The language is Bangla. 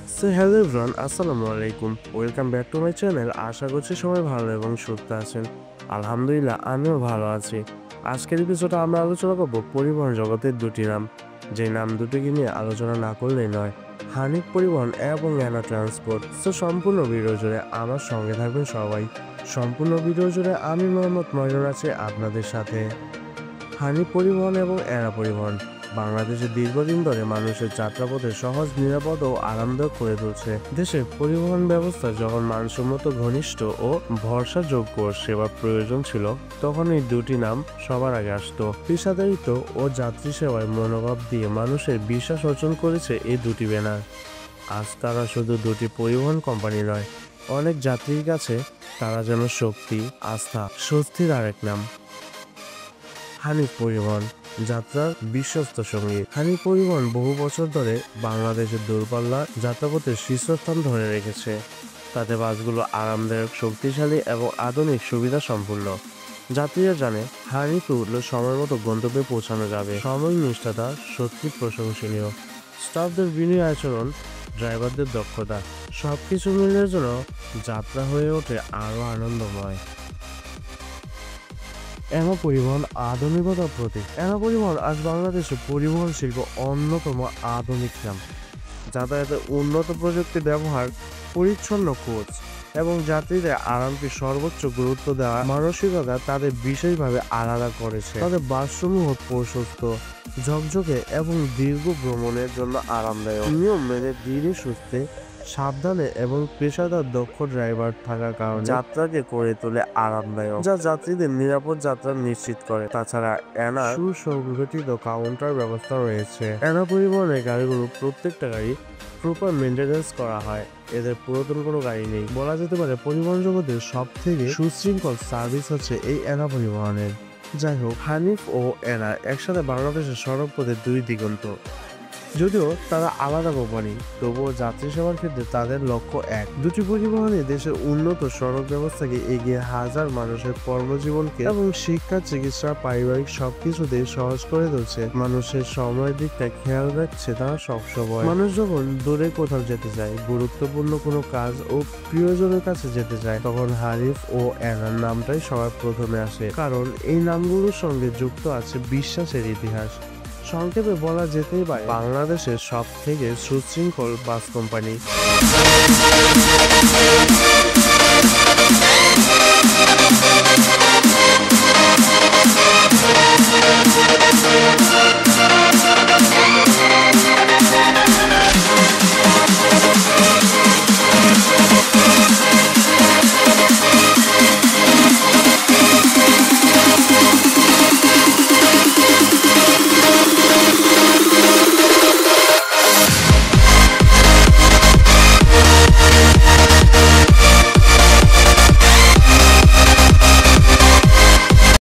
হ্যালো এভরিওয়ান, আসসালামু আলাইকুম। Welcome back to my channel. আশা করছি সবাই ভালো এবং সুস্থ আছেন। আলহামদুলিল্লাহ, আমিও ভালো আছি। আজকের এপিসোডে আমরা আলোচনা করব পরিবহন জগতের দুটি নাম, যে নাম দুটিকে নিয়ে আলোচনা না করলেই নয়, হানিফ পরিবহন এবং অ্যানা ট্রান্সপোর্ট। তো সম্পূর্ণ ভিডিও জুড়ে আমার সঙ্গে থাকবেন সবাই। সম্পূর্ণ ভিডিও জুড়ে আমি মোহাম্মদ ময়নুর আছি আপনাদের সাথে। হানিফ পরিবহন এবং অ্যানা পরিবহন বাংলাদেশে দীর্ঘদিন ধরে মানুষের যাত্রাপথে সহজ, নিরাপদ ও আরামদায়ক করে তুলছে। দেশের পরিবহন ব্যবস্থা যখন মানসম্মত, ঘনিষ্ঠ ও ভরসাযোগ্য সেবার প্রয়োজন ছিল, তখন এই দুটি নাম সবার আগে আসতো। পেশাদারিত্ব ও যাত্রী সেবায় মনোভাব দিয়ে মানুষের বিশ্বাস অর্জন করেছে এই দুটি ব্যানার। আজ তারা শুধু দুটি পরিবহন কোম্পানি নয়, অনেক যাত্রীর কাছে তারা যেন শক্তি, আস্থা, স্বস্তির আরেক নাম। হানিফ পরিবহন, যাত্রার বিশ্বস্ত সঙ্গী। হানিফ পরিবহন বহু বছর ধরে বাংলাদেশের দূরপাল্লা যাত্রাপথের শীর্ষস্থান ধরে রেখেছে। তাতে বাসগুলো আরামদায়ক, শক্তিশালী এবং আধুনিক সুবিধা সম্পূর্ণ। যাত্রীরা জানে হানিফে উঠলে সময় মতো গন্তব্যে পৌঁছানো যাবে। সময় নিষ্ঠাতা সত্যি প্রশংসনীয়। স্টাফদের বিনয়ী আচরণ, ড্রাইভারদের দক্ষতা, সবকিছু মিলিয়ে জন্য যাত্রা হয়ে ওঠে আরও আনন্দময়। অ্যানা পরিবহন, আধুনিকতার প্রতীক। অ্যানা পরিবহন আজ বাংলাদেশের পরিবহন শিল্প অন্যতম আধুনিক নাম। যাতায়াতের উন্নত প্রযুক্তি ব্যবহার, পরিচ্ছন্ন কোচ এবং যাত্রীদের আরামকে সর্বোচ্চ গুরুত্ব দেওয়া মানসিকতা তাদের বিশেষভাবে আলাদা করেছে। তাদের বাসসমূহ প্রশস্ত, ঝকঝকে এবং দীর্ঘ ভ্রমণের জন্য আরামদায়ক। নিয়ম মেনে ধীরে সুস্থে, সাবধানে এবং পেশাদার দক্ষ ড্রাইভার থাকার কারণে যাত্রাকে করে তোলে আরামদায়ক, যা যাত্রীদের নিরাপদ যাত্রা নিশ্চিত করে। তাছাড়া অ্যানা সুসংগঠিত কাউন্টার ব্যবস্থা রয়েছে। অ্যানা পরিবহনের গাড়িগুলো প্রত্যেকটা গাড়ি প্রপার মেনটেন্যান্স করা হয়। এদের পুরাতন কোনো গাড়ি নেই। বলা যেতে পারে পরিবহন জগতের সব থেকে সুশৃঙ্খল সার্ভিস হচ্ছে এই অ্যানা পরিবহনের। যাই হোক, হানিফ ও অ্যানা একসাথে বাংলাদেশের সড়ক পথে দুই দিগন্ত। যদিও তারা আলাদা কোম্পানি, তবুও যাত্রী সেবার ক্ষেত্রে তাদের লক্ষ্য এক। দুটি পরিবহনে দেশের উন্নত সড়ক ব্যবস্থাকে এগিয়ে হাজার মানুষের কর্মজীবনকে এবং শিক্ষা, চিকিৎসা, পারিবারিক সবকিছুতেই সহজ করে তুলছে। মানুষের সময়ের দিকটা খেয়াল রাখছে তারা সবসময়। মানুষ যখন দূরে কোথাও যেতে চায়, গুরুত্বপূর্ণ কোনো কাজ ও প্রিয়জনের কাছে যেতে চায়, তখন হানিফ ও অ্যানার নামটাই সবার প্রথমে আসে। কারণ এই নামগুলোর সঙ্গে যুক্ত আছে বিশ্বাসের ইতিহাস। সংক্ষেপে বলা যেতেই পারে বাংলাদেশের সব থেকে সুশৃঙ্খল বাস কোম্পানি।